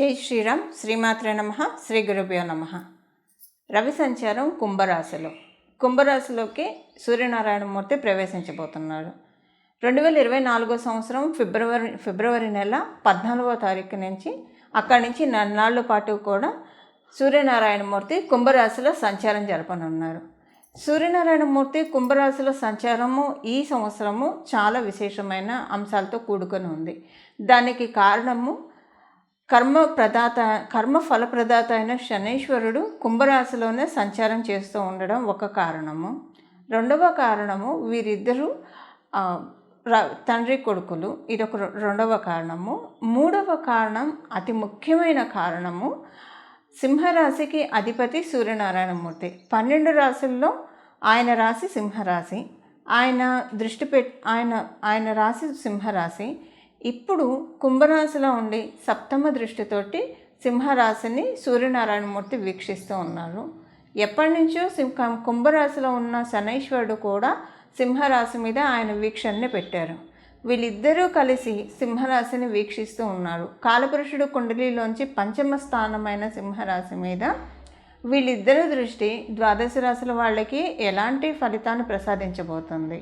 జై శ్రీరామ్. శ్రీమాత్రే నమః. శ్రీ గురుభ్యో నమః. రవి సంచారం కుంభరాశిలోకి సూర్యనారాయణమూర్తి ప్రవేశించబోతున్నారు. 2024 సంవత్సరం ఫిబ్రవరి నెల 14వ తారీఖు నుంచి అక్కడి నుంచి నెలనాళ్ళ పాటు కూడా సూర్యనారాయణమూర్తి కుంభరాశిలో సంచారం జరపనున్నారు. సూర్యనారాయణమూర్తి కుంభరాశిలో సంచారము ఈ సంవత్సరము చాలా విశేషమైన అంశాలతో కూడుకొని ఉంది. దానికి కారణము కర్మ ఫలప్రదాత అయిన శనీశ్వరుడు కుంభరాశిలోనే సంచారం చేస్తూ ఉండడం ఒక కారణము. రెండవ కారణము వీరిద్దరూ తండ్రి కొడుకులు, ఇదొక రెండవ కారణము. మూడవ కారణం, అతి ముఖ్యమైన కారణము, సింహరాశికి అధిపతి సూర్యనారాయణమూర్తి. 12 రాశుల్లో ఆయన రాశి సింహరాశి, ఆయన రాశి సింహరాశి. ఇప్పుడు కుంభరాశిలో ఉండి సప్తమ దృష్టితోటి సింహరాశిని సూర్యనారాయణమూర్తి వీక్షిస్తూ ఉన్నారు. ఎప్పటి నుంచో కుంభరాశిలో ఉన్న శనైశ్వరుడు కూడా సింహరాశి మీద ఆయన వీక్షణని పెట్టారు. వీళ్ళిద్దరూ కలిసి సింహరాశిని వీక్షిస్తూ ఉన్నారు. కాలపురుషుడు కుండలిలోంచి పంచమ స్థానమైన సింహరాశి మీద వీళ్ళిద్దరూ దృష్టి ద్వాదశ రాశుల వాళ్ళకి ఎలాంటి ఫలితాన్ని ప్రసాదించబోతుంది.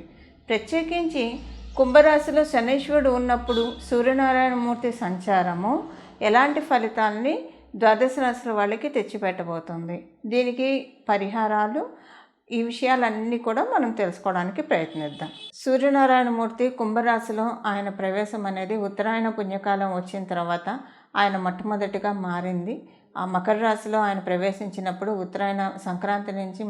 ప్రత్యేకించి కుంభరాశిలో శనీశ్వరుడు ఉన్నప్పుడు సూర్యనారాయణమూర్తి సంచారము ఎలాంటి ఫలితాన్ని ద్వాదశ రాశుల వాళ్ళకి తెచ్చిపెట్టబోతుంది. దీనికి పరిహారాలు, ఈ విషయాలన్నీ కూడా మనం తెలుసుకోవడానికి ప్రయత్నిద్దాం. సూర్యనారాయణమూర్తి కుంభరాశిలో ఆయన ప్రవేశం అనేది ఉత్తరాయణ పుణ్యకాలం వచ్చిన తర్వాత ఆయన మొట్టమొదటిగా మారింది. ఆ మకర రాశిలో ఆయన ప్రవేశించినప్పుడు ఉత్తరాయణ సంక్రాంతి నుంచి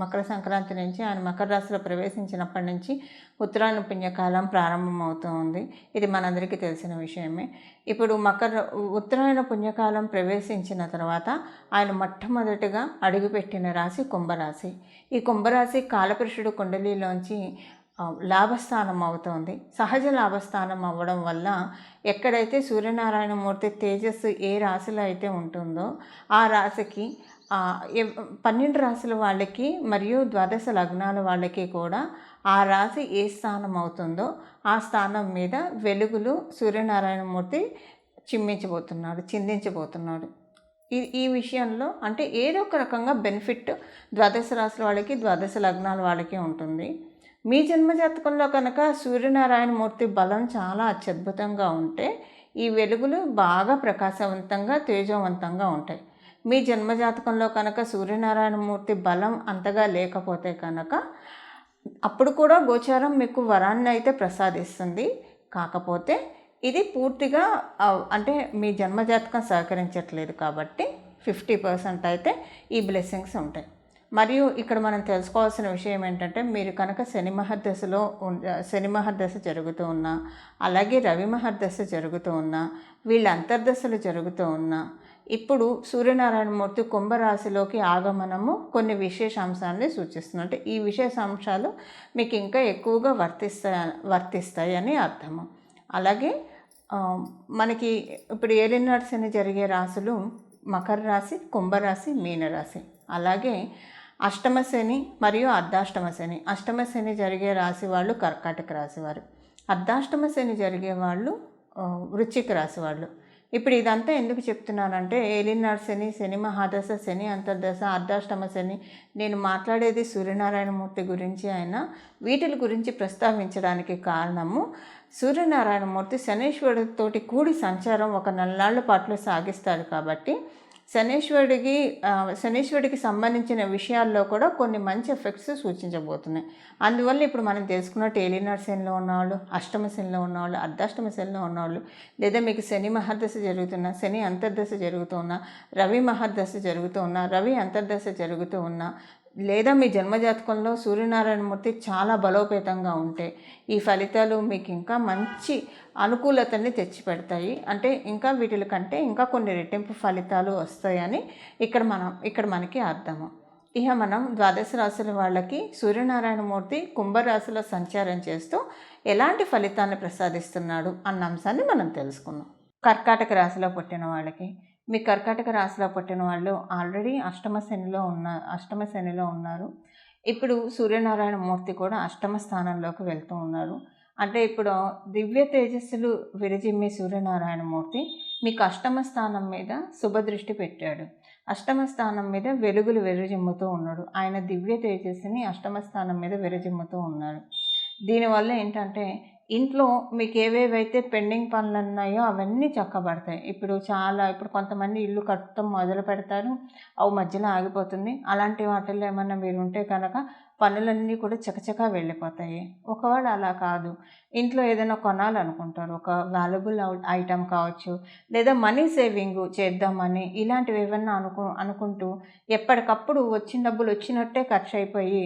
మకర సంక్రాంతి నుంచి ఆయన మకర రాశిలో ప్రవేశించినప్పటి నుంచి ఉత్తరాయణ పుణ్యకాలం ప్రారంభమవుతూ ఉంది. ఇది మనందరికీ తెలిసిన విషయమే. ఇప్పుడు ఉత్తరాయణ పుణ్యకాలం ప్రవేశించిన తర్వాత ఆయన మొట్టమొదటిగా అడుగుపెట్టిన రాశి కుంభరాశి. ఈ కుంభరాశి కాలపురుషుడు కుండలిలోంచి లాభస్థానం అవుతోంది. సహజ లాభస్థానం అవ్వడం వల్ల ఎక్కడైతే సూర్యనారాయణమూర్తి తేజస్సు ఏ రాశిలో అయితే ఉంటుందో ఆ రాశికి 12 రాశుల వాళ్ళకి మరియు ద్వాదశ లగ్నాల వాళ్ళకి కూడా ఆ రాశి ఏ స్థానం అవుతుందో ఆ స్థానం మీద వెలుగులు సూర్యనారాయణమూర్తి చిందించబోతున్నాడు. ఈ విషయంలో అంటే ఏదో ఒక రకంగా బెనిఫిట్ ద్వాదశ రాశుల వాళ్ళకి, ద్వాదశ లగ్నాల వాళ్ళకి ఉంటుంది. మీ జన్మజాతకంలో కనుక సూర్యనారాయణమూర్తి బలం చాలా అత్యద్భుతంగా ఉంటే ఈ వెలుగులు బాగా ప్రకాశవంతంగా, తేజవంతంగా ఉంటాయి. మీ జన్మజాతకంలో కనుక సూర్యనారాయణమూర్తి బలం అంతగా లేకపోతే కనుక అప్పుడు కూడా గోచారం మీకు వరాన్ని అయితే ప్రసాదిస్తుంది. కాకపోతే ఇది పూర్తిగా అంటే మీ జన్మజాతకం సహకరించట్లేదు కాబట్టి 50% అయితే ఈ బ్లెస్సింగ్స్ ఉంటాయి. మరియు ఇక్కడ మనం తెలుసుకోవాల్సిన విషయం ఏంటంటే, మీరు కనుక శని మహర్దశ జరుగుతూ ఉన్నా, అలాగే రవి మహర్దశ జరుగుతూ ఉన్నా, వీళ్ళ అంతర్దశలు జరుగుతూ ఉన్నా, ఇప్పుడు సూర్యనారాయణమూర్తి కుంభరాశిలోకి ఆగమనము కొన్ని విశేషాంశాన్ని సూచిస్తుంది. అంటే ఈ విశేషాంశాలు మీకు ఇంకా ఎక్కువగా వర్తిస్తాయి అని అర్థము. అలాగే మనకి ఇప్పుడు ఏలినాటి శని జరిగే రాశులు మకర రాశి, కుంభరాశి, మీనరాశి. అలాగే అష్టమ శని మరియు అర్ధాష్టమ శని. అష్టమ శని జరిగే రాశి వాళ్ళు కర్కాటక రాశి వారు, అర్ధాష్టమ శని జరిగే వాళ్ళు వృశ్చిక రాశి వాళ్ళు. ఇప్పుడు ఇదంతా ఎందుకు చెప్తున్నానంటే, ఏలినాడు శని, శని మహాదశ, శని అంతర్దశ, అర్ధాష్టమ శని, నేను మాట్లాడేది సూర్యనారాయణమూర్తి గురించి అయినా వీటి గురించి ప్రస్తావించడానికి కారణము, సూర్యనారాయణమూర్తి శనీశ్వరుడితోటి కూడి సంచారం ఒక నెలనాళ్ల పాటు సాగిస్తారు కాబట్టి శనీశ్వరుడికి సంబంధించిన విషయాల్లో కూడా కొన్ని మంచి ఎఫెక్ట్స్ సూచించబోతున్నాయి. అందువల్ల ఇప్పుడు మనం తెలుసుకున్నట్టు ఏలినాడు శనిలో ఉన్నవాళ్ళు, అష్టమ శనిలో ఉన్నవాళ్ళు, అర్ధాష్టమ శనిలో ఉన్నవాళ్ళు, లేదా మీకు శని మహర్దశ జరుగుతున్నా, శని అంతర్దశ జరుగుతూ ఉన్నా, రవి మహర్దశ జరుగుతూ ఉన్నా, రవి అంతర్దశ జరుగుతూ ఉన్నా, లేదా మీ జన్మజాతకంలో సూర్యనారాయణమూర్తి చాలా బలోపేతంగా ఉంటే ఈ ఫలితాలు మీకు ఇంకా మంచి అనుకూలతని తెచ్చిపెడతాయి. అంటే ఇంకా వీటి కంటే ఇంకా కొన్ని రెట్టింపు ఫలితాలు వస్తాయని ఇక్కడ మనకి అర్థము. ఇక మనం ద్వాదశ రాశుల వాళ్ళకి సూర్యనారాయణమూర్తి కుంభరాశిలో సంచారం చేస్తూ ఎలాంటి ఫలితాన్ని ప్రసాదిస్తున్నాడు అన్న అంశాన్ని మనం తెలుసుకుందాం. కర్కాటక రాశిలో పుట్టిన వాళ్ళకి, మీ కర్కాటక రాశిలో పుట్టిన వాళ్ళు ఆల్రెడీ అష్టమ శనిలో ఉన్నారు. ఇప్పుడు సూర్యనారాయణమూర్తి కూడా అష్టమ స్థానంలోకి వెళ్తూ ఉన్నారు. అంటే ఇప్పుడు దివ్య తేజస్సులు విరజిమ్మే సూర్యనారాయణమూర్తి మీకు అష్టమ స్థానం మీద శుభదృష్టి పెట్టాడు. అష్టమ స్థానం మీద వెలుగులు విరజిమ్ముతూ ఉన్నాడు. ఆయన దివ్య తేజస్సుని అష్టమ స్థానం మీద విరజిమ్ముతూ ఉన్నాడు. దీనివల్ల ఏంటంటే ఇంట్లో మీకు ఏవేవైతే పెండింగ్ పనులు ఉన్నాయో అవన్నీ చక్కబడతాయి. ఇప్పుడు కొంతమంది ఇల్లు కట్టడం మొదలు పెడతారు, అవి మధ్యలో ఆగిపోతుంది. అలాంటి వాటిల్లో ఏమన్నా మీరు ఉంటే కనుక పనులన్నీ కూడా చకచకా వెళ్ళిపోతాయి. ఒకవేళ అలా కాదు, ఇంట్లో ఏదైనా కొనాలనుకుంటారు, ఒక వాల్యుబుల్ ఐటమ్ కావచ్చు, లేదా మనీ సేవింగ్ చేద్దామని ఇలాంటివి ఏమన్నా అనుకుంటూ ఎప్పటికప్పుడు వచ్చిన డబ్బులు వచ్చినట్టే ఖర్చు అయిపోయి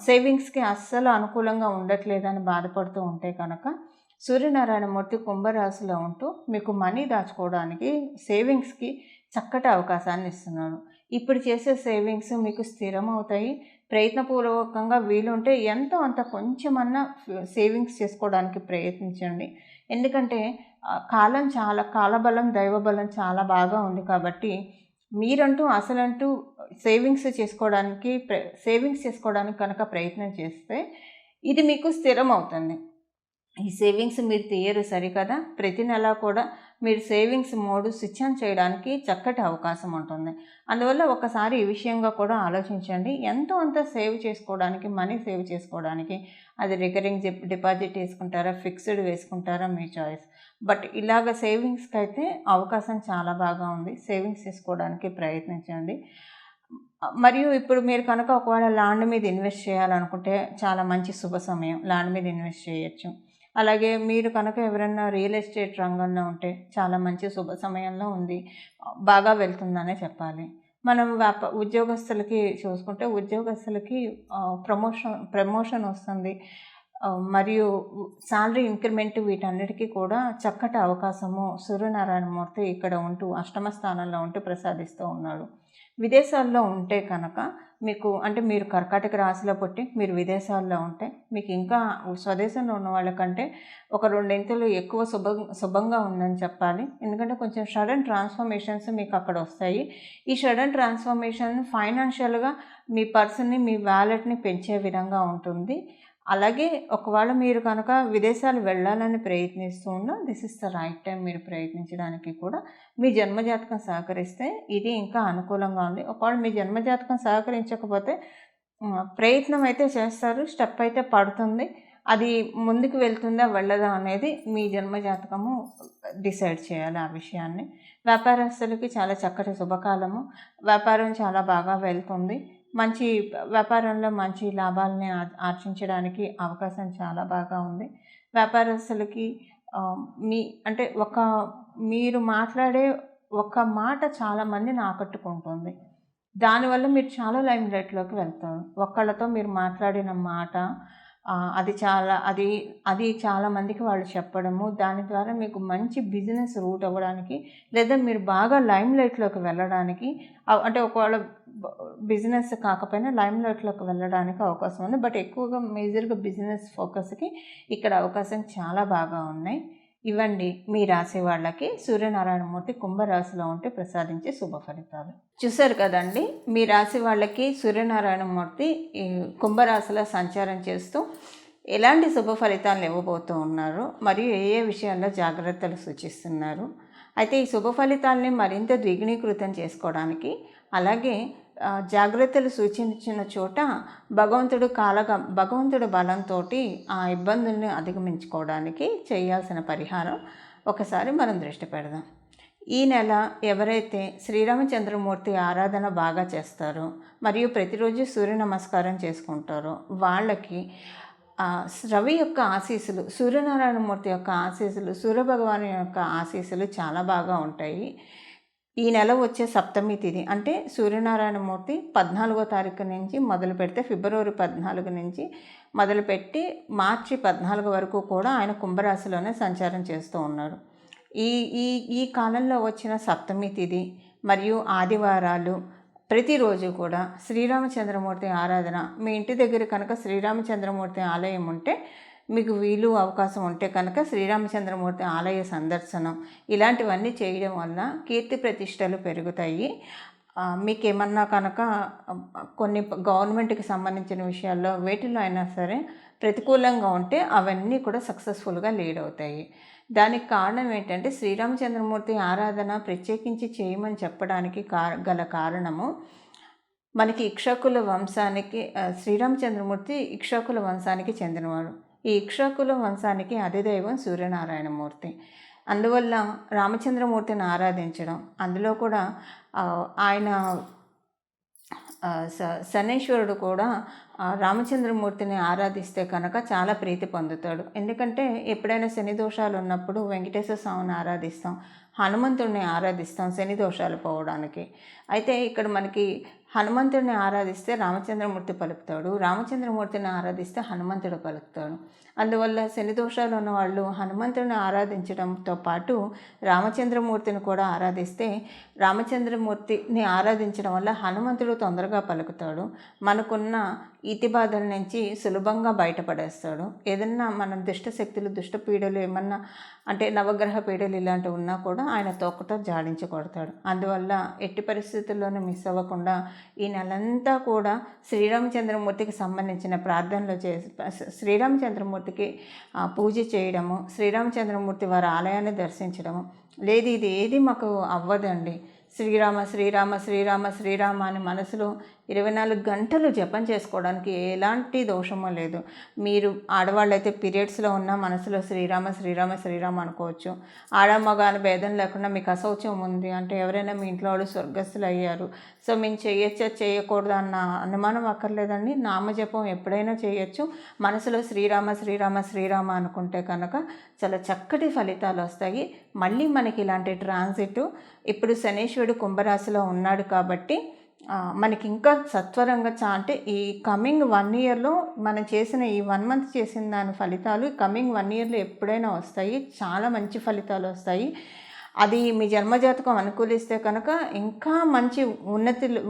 సేవింగ్స్కి అస్సలు అనుకూలంగా ఉండట్లేదని బాధపడుతూ ఉంటే కనుక సూర్యనారాయణమూర్తి కుంభరాశిలో ఉంటూ మీకు మనీ దాచుకోవడానికి, సేవింగ్స్కి చక్కటి అవకాశాన్ని ఇస్తున్నాడు. ఇప్పుడు చేసే సేవింగ్స్ మీకు స్థిరమవుతాయి. ప్రయత్నపూర్వకంగా వీలుంటే ఎంతో అంత కొంచెమన్నా సేవింగ్స్ చేసుకోవడానికి ప్రయత్నించండి. ఎందుకంటే కాలబలం దైవబలం చాలా బాగా ఉంది కాబట్టి మీరంటూ అసలంటూ సేవింగ్స్ చేసుకోవడానికి కనుక ప్రయత్నం చేస్తే ఇది మీకు స్థిరం అవుతుంది. ఈ సేవింగ్స్ మీరు తీయరు సరికదా, ప్రతి నెల కూడా మీరు సేవింగ్స్ మోడ్ స్విచ్ ఆన్ చేయడానికి చక్కటి అవకాశం ఉంటుంది. అందువల్ల ఒకసారి ఈ విషయంగా కూడా ఆలోచించండి. ఎంతో అంత మనీ సేవ్ చేసుకోవడానికి అది రికరింగ్ డిపాజిట్ వేసుకుంటారా, ఫిక్స్డ్ వేసుకుంటారా, మీ చాయిస్. బట్ ఇలాగ సేవింగ్స్కి అయితే అవకాశం చాలా బాగా ఉంది. సేవింగ్స్ చేసుకోవడానికి ప్రయత్నించండి. మరియు ఇప్పుడు మీరు కనుక ఒకవేళ ల్యాండ్ మీద ఇన్వెస్ట్ చేయాలనుకుంటే చాలా మంచి శుభ సమయం, ల్యాండ్ మీద ఇన్వెస్ట్ చేయొచ్చు. అలాగే మీరు కనుక ఎవరైనా రియల్ ఎస్టేట్ రంగంలో ఉంటే చాలా మంచి శుభ సమయంలో ఉంది, బాగా వెళ్తుందనే చెప్పాలి. మనం ఉద్యోగస్తులకి చూసుకుంటే ఉద్యోగస్తులకి ప్రమోషన్ వస్తుంది. మరియు శాలరీ ఇంక్రిమెంట్ వీటన్నిటికీ కూడా చక్కటి అవకాశము సూర్యనారాయణమూర్తి ఇక్కడ ఉంటూ అష్టమ స్థానంలో ఉంటూ ప్రసాదిస్తూ ఉన్నాడు. విదేశాల్లో ఉంటే కనుక మీరు కర్కాటక రాశిలో పుట్టి మీరు విదేశాల్లో ఉంటే మీకు ఇంకా స్వదేశంలో ఉన్న వాళ్ళకంటే ఒక రెండింతలు ఎక్కువ శుభంగా ఉందని చెప్పాలి. ఎందుకంటే కొంచెం సడన్ ట్రాన్స్ఫర్మేషన్స్ మీకు అక్కడ వస్తాయి. ఈ సడన్ ట్రాన్స్ఫర్మేషన్ ఫైనాన్షియల్గా మీ పర్సన్ని, మీ వ్యాలెట్ని పెంచే విధంగా ఉంటుంది. అలాగే ఒకవేళ మీరు కనుక విదేశాలు వెళ్ళాలని ప్రయత్నిస్తూ ఉన్నా this is the right time మీరు ప్రయత్నించడానికి కూడా. మీ జన్మజాతకం సహకరిస్తే ఇది ఇంకా అనుకూలంగా ఉంది. ఒకవేళ మీ జన్మజాతకం సహకరించకపోతే ప్రయత్నం అయితే చేస్తారు, స్టెప్ అయితే పడుతుంది. అది ముందుకు వెళ్తుందా వెళ్ళదా అనేది మీ జన్మజాతకము డిసైడ్ చేయాలి ఆ విషయాన్ని. వ్యాపారస్తులకి చాలా చక్కటి శుభకాలము, వ్యాపారం చాలా బాగా వెళ్తుంది. వ్యాపారంలో మంచి లాభాలని ఆర్జించడానికి అవకాశం చాలా బాగా ఉంది. వ్యాపారస్తులకి మీరు మాట్లాడే ఒక మాట చాలామందిని ఆకట్టుకుంటుంది. దానివల్ల మీరు చాలా లైమ్ లైట్లోకి వెళ్తారు. ఒకళ్ళతో మీరు మాట్లాడిన మాట అది చాలా మందికి వాళ్ళు చెప్పడము, దాని ద్వారా మీకు మంచి బిజినెస్ రూట్ అవ్వడానికి, లేదా మీరు బాగా లైమ్ లైట్లోకి వెళ్ళడానికి, ఒకవేళ బిజినెస్ కాకపోయినా లైమ్ లైట్లోకి వెళ్ళడానికి అవకాశం ఉంది. బట్ ఎక్కువగా మేజర్గా బిజినెస్ ఫోకస్కి ఇక్కడ అవకాశం చాలా బాగా ఉన్నాయి. ఇవ్వండి మీ రాశి వాళ్ళకి సూర్యనారాయణమూర్తి కుంభరాశిలో ఉంటే ప్రసాదించే శుభ ఫలితాలు. చూశారు కదండి, మీ రాశి వాళ్ళకి సూర్యనారాయణమూర్తి ఈ కుంభరాశిలో సంచారం చేస్తూ ఎలాంటి శుభ ఫలితాలను ఇవ్వబోతూ ఉన్నారు, మరియు ఏ విషయాల్లో జాగ్రత్తలు సూచిస్తున్నారు. అయితే ఈ శుభ ఫలితాలని మరింత ద్విగుణీకృతం చేసుకోవడానికి, అలాగే జాగ్రత్తలు సూచించిన చోట భగవంతుడు బలంతో ఆ ఇబ్బందుల్ని అధిగమించుకోవడానికి చేయాల్సిన పరిహారం ఒకసారి మనం దృష్టి పెడదాం. ఈ నెల ఎవరైతే శ్రీరామచంద్రమూర్తి ఆరాధన బాగా చేస్తారో మరియు ప్రతిరోజు సూర్య నమస్కారం చేసుకుంటారో వాళ్ళకి రవి యొక్క ఆశీస్సులు, సూర్యనారాయణమూర్తి యొక్క ఆశీస్సులు, సూర్యభగవాను యొక్క ఆశీస్సులు చాలా బాగా ఉంటాయి. ఈ నెల వచ్చే సప్తమి తిథి అంటే సూర్యనారాయణమూర్తి 14వ తారీఖు నుంచి మొదలు పెడితే ఫిబ్రవరి 14 నుంచి మొదలుపెట్టి మార్చి 14 వరకు కూడా ఆయన కుంభరాశిలోనే సంచారం చేస్తూ ఉన్నారు. ఈ కాలంలో వచ్చిన సప్తమి తిథి మరియు ఆదివారాలు ప్రతిరోజు కూడా శ్రీరామచంద్రమూర్తి ఆరాధన, మీ ఇంటి దగ్గర కనుక శ్రీరామచంద్రమూర్తి ఆలయం ఉంటే, మీకు వీలు అవకాశం ఉంటే కనుక శ్రీరామచంద్రమూర్తి ఆలయ సందర్శనం ఇలాంటివన్నీ చేయడం వల్ల కీర్తి ప్రతిష్టలు పెరుగుతాయి. మీకేమన్నా కనుక కొన్ని గవర్నమెంట్‌కి సంబంధించిన విషయాల్లో వేటిలో అయినా సరే ప్రతికూలంగా ఉంటే అవన్నీ కూడా సక్సెస్‌ఫుల్‌గా లీడ్ అవుతాయి. దానికి కారణం ఏంటంటే శ్రీరామచంద్రమూర్తి ఆరాధన ప్రత్యేకించి చేయమని చెప్పడానికి గల కారణము మనకి ఇక్ష్వాకుల వంశానికి శ్రీరామచంద్రమూర్తి ఇక్ష్వాకుల వంశానికి చెందినవాడు. ఈ ఇక్ష్వాకుల వంశానికి అధిదైవం సూర్యనారాయణమూర్తి. అందువల్ల రామచంద్రమూర్తిని ఆరాధించడం, అందులో కూడా ఆయన శనైశ్వరుడు కూడా రామచంద్రమూర్తిని ఆరాధిస్తే కనుక చాలా ప్రీతి పొందుతాడు. ఎందుకంటే ఎప్పుడైనా శని దోషాలు ఉన్నప్పుడు వెంకటేశ్వర స్వామిని ఆరాధిస్తాం, హనుమంతుడిని ఆరాధిస్తాం శని దోషాలు పోవడానికి. అయితే ఇక్కడ మనకి హనుమంతుడిని ఆరాధిస్తే రామచంద్రమూర్తి పలుకుతాడు, రామచంద్రమూర్తిని ఆరాధిస్తే హనుమంతుడు పలుకుతాడు. అందువల్ల శని దోషాలు ఉన్నవాళ్ళు హనుమంతుడిని ఆరాధించడంతో పాటు రామచంద్రమూర్తిని కూడా ఆరాధిస్తే రామచంద్రమూర్తిని ఆరాధించడం వల్ల హనుమంతుడు తొందరగా పలుకుతాడు, మనకున్న ఈతి బాధల నుంచి సులభంగా బయటపడేస్తాడు. ఏదన్నా మనం దుష్టశక్తులు దుష్టపీడలు ఏమన్నా అంటే నవగ్రహ పీడలు ఇలాంటివి ఉన్నా కూడా ఆయన తోకతో జాడించి కొడతాడు. అందువల్ల ఎట్టి పరిస్థితుల్లోనూ మిస్ అవ్వకుండా ఈ నెలంతా కూడా శ్రీరామచంద్రమూర్తికి సంబంధించిన ప్రార్థనలు చేసి శ్రీరామచంద్రమూర్తికి పూజ చేయడము, శ్రీరామచంద్రమూర్తి వారి ఆలయాన్ని దర్శించడము. లేదు ఇది ఏది మాకు అవ్వదండి, శ్రీరామ శ్రీరామ శ్రీరామ శ్రీరామ అని మనసులో 24 గంటలు జపం చేసుకోవడానికి ఎలాంటి దోషమో లేదు. మీరు ఆడవాళ్ళైతే పీరియడ్స్లో ఉన్న మనసులో శ్రీరామ శ్రీరామ శ్రీరామ అనుకోవచ్చు. ఆడ మగ అని భేదం లేకుండా మీకు అశౌచం ఉంది అంటే ఎవరైనా మీ ఇంట్లో వాళ్ళు స్వర్గస్థులు అయ్యారు, సో మేము చేయొచ్చా చేయకూడదు అన్న అనుమానం అక్కర్లేదండి. నామజపం ఎప్పుడైనా చేయొచ్చు. మనసులో శ్రీరామ శ్రీరామ శ్రీరామ అనుకుంటే కనుక చాలా చక్కటి ఫలితాలు వస్తాయి. మళ్ళీ మనకి ఇలాంటి ట్రాన్సిట్ ఇప్పుడు శనీశ్వరుడు కుంభరాశిలో ఉన్నాడు కాబట్టి మనకి ఇంకా సత్వరంగా అంటే ఈ కమింగ్ 1 ఇయర్లో మనం చేసిన ఈ 1 మంత్ చేసిన దాని ఫలితాలు కమింగ్ 1 ఇయర్లో ఎప్పుడైనా వస్తాయి. చాలా మంచి ఫలితాలు వస్తాయి. అది మీ జన్మజాతకం అనుకూలిస్తే కనుక ఇంకా మంచి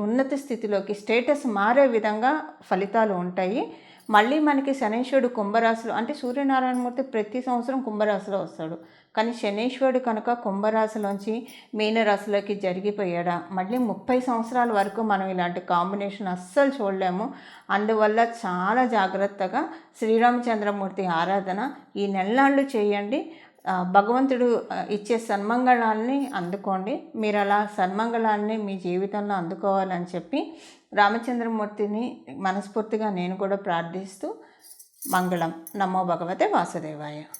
ఉన్నత స్థితిలోకి స్టేటస్ మారే విధంగా ఫలితాలు ఉంటాయి. మళ్ళీ మనకి శనీశ్వరుడు కుంభరాశిలో అంటే సూర్యనారాయణమూర్తి ప్రతి సంవత్సరం కుంభరాశిలో వస్తాడు, కానీ శనీశ్వరుడు కనుక కుంభరాశిలోంచి మీనరాశిలోకి జరిగిపోయాడా మళ్ళీ 30 సంవత్సరాల వరకు మనం ఇలాంటి కాంబినేషన్ అస్సలు చూడలేము. అందువల్ల చాలా జాగ్రత్తగా శ్రీరామచంద్రమూర్తి ఆరాధన ఈ నెలనాళ్ళు చేయండి. భగవంతుడు ఇచ్చే సన్మంగళాన్ని అందుకోండి. మీరు అలా సన్మంగళాన్ని మీ జీవితంలో అందుకోవాలని చెప్పి రామచంద్రమూర్తిని మనస్ఫూర్తిగా నేను కూడా ప్రార్థిస్తూ మంగళం. నమో భగవతే వాసుదేవాయ.